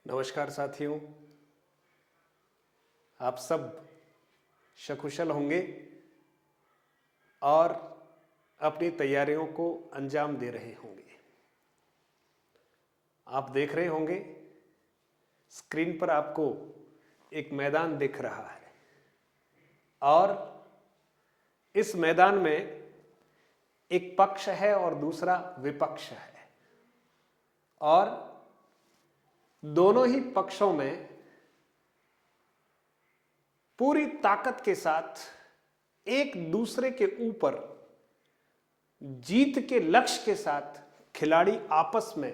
नमस्कार साथियों, आप सब सकुशल होंगे और अपनी तैयारियों को अंजाम दे रहे होंगे। आप देख रहे होंगे स्क्रीन पर आपको एक मैदान दिख रहा है और इस मैदान में एक पक्ष है और दूसरा विपक्ष है और दोनों ही पक्षों में पूरी ताकत के साथ एक दूसरे के ऊपर जीत के लक्ष्य के साथ खिलाड़ी आपस में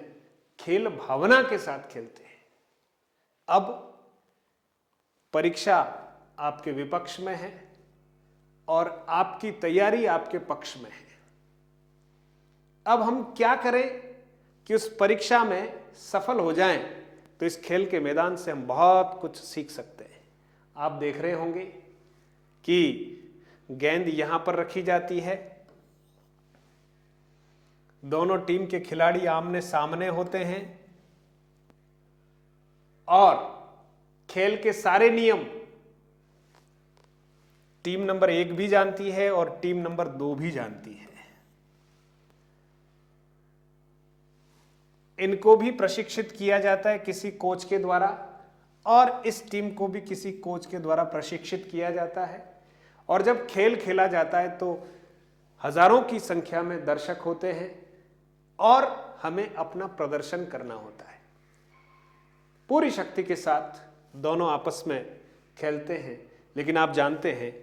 खेल भावना के साथ खेलते हैं। अब परीक्षा आपके विपक्ष में है और आपकी तैयारी आपके पक्ष में है। अब हम क्या करें कि उस परीक्षा में सफल हो जाएं, तो इस खेल के मैदान से हम बहुत कुछ सीख सकते हैं। आप देख रहे होंगे कि गेंद यहां पर रखी जाती है, दोनों टीम के खिलाड़ी आमने सामने होते हैं और खेल के सारे नियम टीम नंबर 1 भी जानती है और टीम नंबर 2 भी जानती है। इनको भी प्रशिक्षित किया जाता है किसी कोच के द्वारा और इस टीम को भी किसी कोच के द्वारा प्रशिक्षित किया जाता है। और जब खेल खेला जाता है तो हजारों की संख्या में दर्शक होते हैं और हमें अपना प्रदर्शन करना होता है। पूरी शक्ति के साथ दोनों आपस में खेलते हैं, लेकिन आप जानते हैं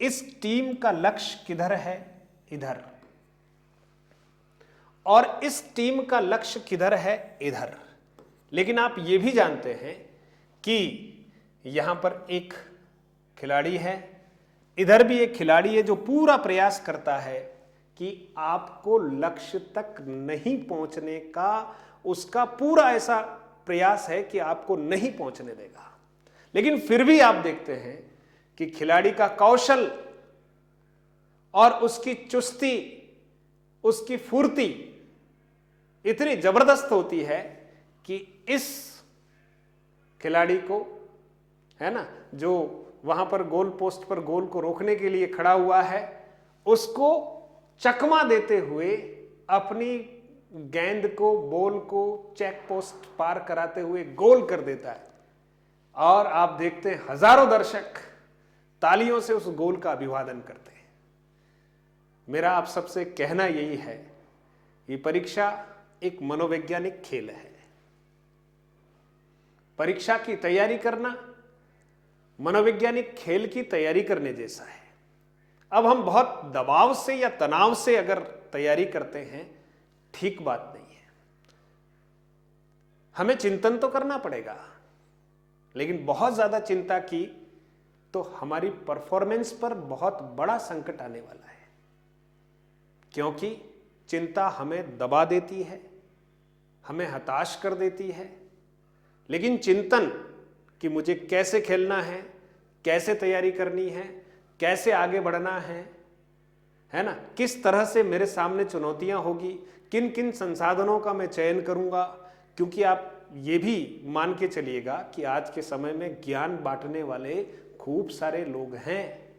इस टीम का लक्ष्य किधर है? इधर। और इस टीम का लक्ष्य किधर है? इधर। लेकिन आप यह भी जानते हैं कि यहां पर एक खिलाड़ी है, इधर भी एक खिलाड़ी है जो पूरा प्रयास करता है कि आपको लक्ष्य तक नहीं पहुंचने का, उसका पूरा ऐसा प्रयास है कि आपको नहीं पहुंचने देगा। लेकिन फिर भी आप देखते हैं कि खिलाड़ी का कौशल और उसकी चुस्ती, उसकी फुर्ती इतनी जबरदस्त होती है कि इस खिलाड़ी को, है ना, जो वहां पर गोल पोस्ट पर गोल को रोकने के लिए खड़ा हुआ है, उसको चकमा देते हुए अपनी गेंद को, बॉल को चेक पोस्ट पार कराते हुए गोल कर देता है। और आप देखते हैं हजारों दर्शक तालियों से उस गोल का अभिवादन करते हैं। मेरा आप सबसे कहना यही है, ये परीक्षा एक मनोवैज्ञानिक खेल है। परीक्षा की तैयारी करना मनोवैज्ञानिक खेल की तैयारी करने जैसा है। अब हम बहुत दबाव से या तनाव से अगर तैयारी करते हैं, ठीक बात नहीं है। हमें चिंतन तो करना पड़ेगा, लेकिन बहुत ज्यादा चिंता की तो हमारी परफॉर्मेंस पर बहुत बड़ा संकट आने वाला है, क्योंकि चिंता हमें दबा देती है, हमें हताश कर देती है। लेकिन चिंतन कि मुझे कैसे खेलना है, कैसे तैयारी करनी है, कैसे आगे बढ़ना है ना, किस तरह से मेरे सामने चुनौतियां होगी, किन किन संसाधनों का मैं चयन करूंगा। क्योंकि आप ये भी मान के चलिएगा कि आज के समय में ज्ञान बांटने वाले खूब सारे लोग हैं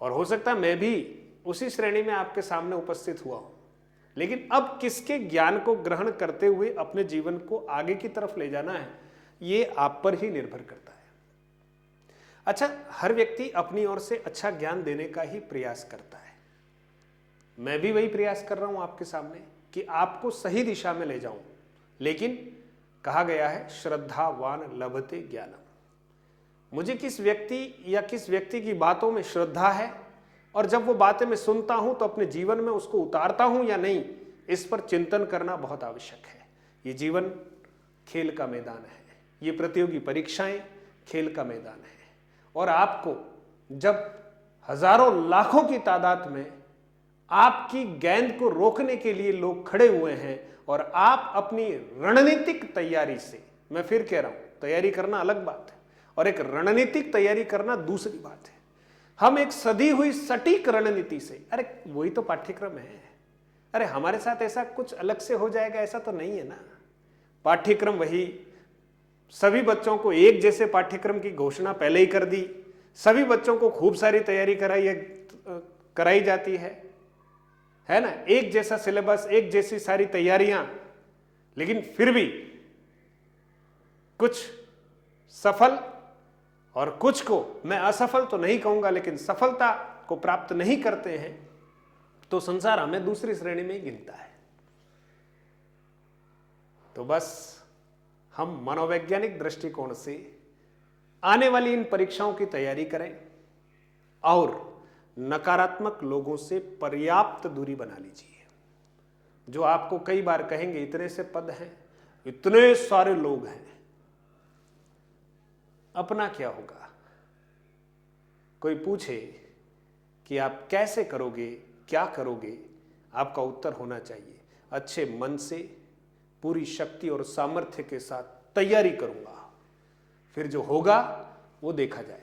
और हो सकता है मैं भी उसी श्रेणी में आपके सामने उपस्थित हुआ हूं। लेकिन अब किसके ज्ञान को ग्रहण करते हुए अपने जीवन को आगे की तरफ ले जाना है, ये आप पर ही निर्भर करता है। अच्छा, हर व्यक्ति अपनी ओर से अच्छा ज्ञान देने का ही प्रयास करता है। मैं भी वही प्रयास कर रहा हूं आपके सामने कि आपको सही दिशा में ले जाऊं। लेकिन कहा गया है श्रद्धावान लभते ज्ञानम। मुझे किस व्यक्ति की बातों में श्रद्धा है और जब वो बातें मैं सुनता हूं तो अपने जीवन में उसको उतारता हूं या नहीं, इस पर चिंतन करना बहुत आवश्यक है। ये जीवन खेल का मैदान है, ये प्रतियोगी परीक्षाएं खेल का मैदान है। और आपको जब हजारों लाखों की तादाद में आपकी गेंद को रोकने के लिए लोग खड़े हुए हैं और आप अपनी रणनीतिक तैयारी से, मैं फिर कह रहा हूं, तैयारी करना अलग बात है और एक रणनीतिक तैयारी करना दूसरी बात है। हम एक सदी हुई सटीक रणनीति से, अरे वही तो पाठ्यक्रम है, अरे हमारे साथ ऐसा कुछ अलग से हो जाएगा ऐसा तो नहीं है ना। पाठ्यक्रम वही, सभी बच्चों को एक जैसे पाठ्यक्रम की घोषणा पहले ही कर दी, सभी बच्चों को खूब सारी तैयारी कराई जाती है ना, एक जैसा सिलेबस, एक जैसी सारी तैयारियां, लेकिन फिर भी कुछ सफल और कुछ को, मैं असफल तो नहीं कहूंगा लेकिन सफलता को प्राप्त नहीं करते हैं, तो संसार हमें दूसरी श्रेणी में ही गिनता है। तो बस हम मनोवैज्ञानिक दृष्टिकोण से आने वाली इन परीक्षाओं की तैयारी करें और नकारात्मक लोगों से पर्याप्त दूरी बना लीजिए। जो आपको कई बार कहेंगे इतने से पद हैं, इतने सारे लोग हैं, अपना क्या होगा। कोई पूछे कि आप कैसे करोगे, क्या करोगे, आपका उत्तर होना चाहिए अच्छे मन से, पूरी शक्ति और सामर्थ्य के साथ तैयारी करूंगा, फिर जो होगा वो देखा जाएगा।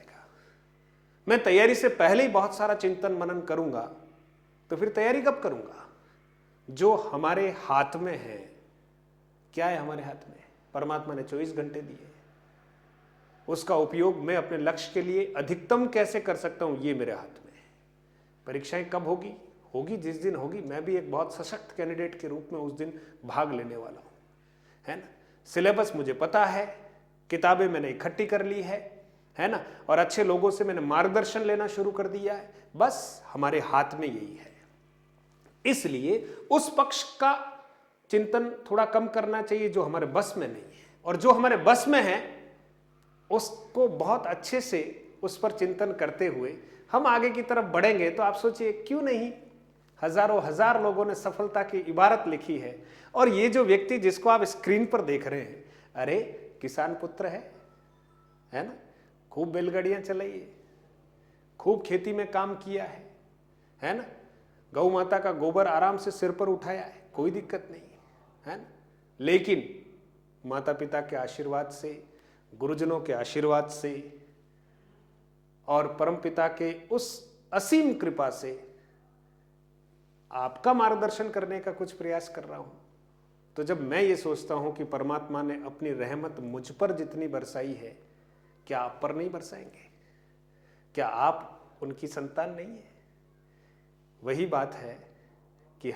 मैं तैयारी से पहले ही बहुत सारा चिंतन मनन करूंगा तो फिर तैयारी कब करूंगा। जो हमारे हाथ में है, क्या है हमारे हाथ में, परमात्मा ने 24 घंटे दिए, उसका उपयोग मैं अपने लक्ष्य के लिए अधिकतम कैसे कर सकता हूं, ये मेरे हाथ में है। परीक्षाएं कब होगी, होगी जिस दिन होगी, मैं भी एक बहुत सशक्त कैंडिडेट के रूप में उस दिन भाग लेने वाला हूं, है ना। सिलेबस मुझे पता है, किताबें मैंने इकट्ठी कर ली है ना, और अच्छे लोगों से मैंने मार्गदर्शन लेना शुरू कर दिया है। बस हमारे हाथ में यही है। इसलिए उस पक्ष का चिंतन थोड़ा कम करना चाहिए जो हमारे बस में नहीं है, और जो हमारे बस में है उसको बहुत अच्छे से उस पर चिंतन करते हुए हम आगे की तरफ बढ़ेंगे। तो आप सोचिए, क्यों नहीं, हजारों हजार लोगों ने सफलता की इबारत लिखी है, और ये जो व्यक्ति जिसको आप स्क्रीन पर देख रहे हैं, अरे किसान पुत्र है ना, खूब बैलगाड़ियां चलाई है, खूब खेती में काम किया है ना, गौ माता का गोबर आराम से सिर पर उठाया है, कोई दिक्कत नहीं है ना। लेकिन माता पिता के आशीर्वाद से, गुरुजनों के आशीर्वाद से और परम पिता के उस असीम कृपा से आपका मार्गदर्शन करने का कुछ प्रयास कर रहा हूं। तो जब मैं ये सोचता हूं कि परमात्मा ने अपनी रहमत मुझ पर जितनी बरसाई है, क्या आप पर नहीं बरसाएंगे? क्या आप उनकी संतान नहीं है? वही बात है कि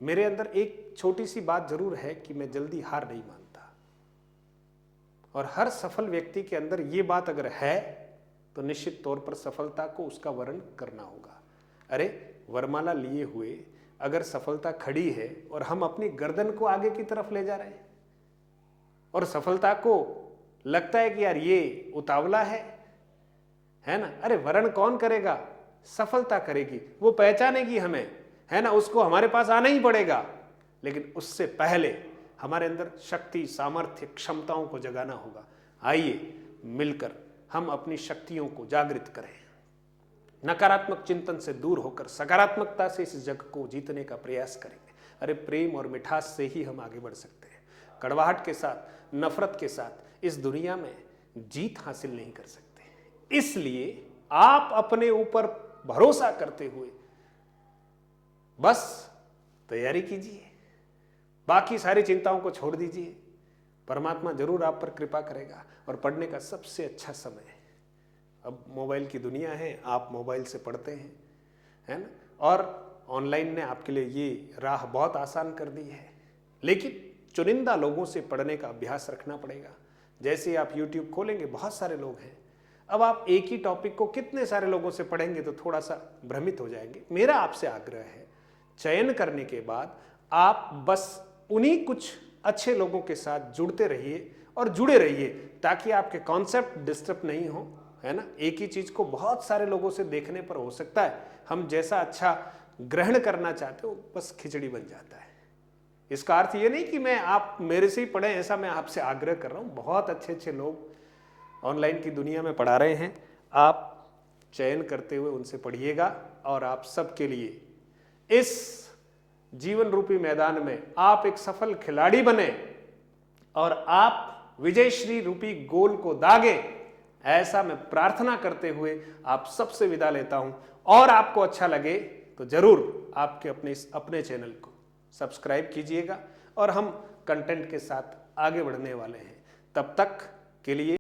मेरे अंदर एक छोटी सी बात जरूर है कि मैं जल्दी हार नहीं मानता, और हर सफल व्यक्ति के अंदर ये बात अगर है तो निश्चित तौर पर सफलता को उसका वर्ण करना होगा। अरे वरमाला लिए हुए अगर सफलता खड़ी है और हम अपनी गर्दन को आगे की तरफ ले जा रहे हैं, और सफलता को लगता है कि यार ये उतावला है ना, अरे वर्ण कौन करेगा, सफलता करेगी, वो पहचानेगी हमें, है ना, उसको हमारे पास आना ही पड़ेगा। लेकिन उससे पहले हमारे अंदर शक्ति, सामर्थ्य, क्षमताओं को जगाना होगा। आइए मिलकर हम अपनी शक्तियों को जागृत करें, नकारात्मक चिंतन से दूर होकर सकारात्मकता से इस जग को जीतने का प्रयास करेंगे। अरे प्रेम और मिठास से ही हम आगे बढ़ सकते हैं। कड़वाहट के साथ, नफरत के साथ इस दुनिया में जीत हासिल नहीं कर सकते। इसलिए आप अपने ऊपर भरोसा करते हुए बस तैयारी कीजिए, बाकी सारी चिंताओं को छोड़ दीजिए। परमात्मा जरूर आप पर कृपा करेगा। और पढ़ने का सबसे अच्छा समय है, अब मोबाइल की दुनिया है, आप मोबाइल से पढ़ते हैं, है ना, और ऑनलाइन ने आपके लिए ये राह बहुत आसान कर दी है। लेकिन चुनिंदा लोगों से पढ़ने का अभ्यास रखना पड़ेगा। जैसे आप YouTube खोलेंगे, बहुत सारे लोग हैं, अब आप एक ही टॉपिक को कितने सारे लोगों से पढ़ेंगे तो थोड़ा सा भ्रमित हो जाएंगे। मेरा आपसे आग्रह है, चयन करने के बाद आप बस उन्हीं कुछ अच्छे लोगों के साथ जुड़ते रहिए और जुड़े रहिए, ताकि आपके कॉन्सेप्ट डिस्टर्ब नहीं हो, है ना। एक ही चीज को बहुत सारे लोगों से देखने पर हो सकता है हम जैसा अच्छा ग्रहण करना चाहते हो बस खिचड़ी बन जाता है। इसका अर्थ ये नहीं कि मैं आप मेरे से ही पढ़ें, ऐसा मैं आपसे आग्रह कर रहा हूं। बहुत अच्छे अच्छे लोग ऑनलाइन की दुनिया में पढ़ा रहे हैं, आप चयन करते हुए उनसे पढ़िएगा, और आप सबके लिए इस जीवन रूपी मैदान में आप एक सफल खिलाड़ी बने और आप विजयश्री रूपी गोल को दागे, ऐसा मैं प्रार्थना करते हुए आप सबसे विदा लेता हूं। और आपको अच्छा लगे तो जरूर आपके अपने चैनल को सब्सक्राइब कीजिएगा, और हम कंटेंट के साथ आगे बढ़ने वाले हैं। तब तक के लिए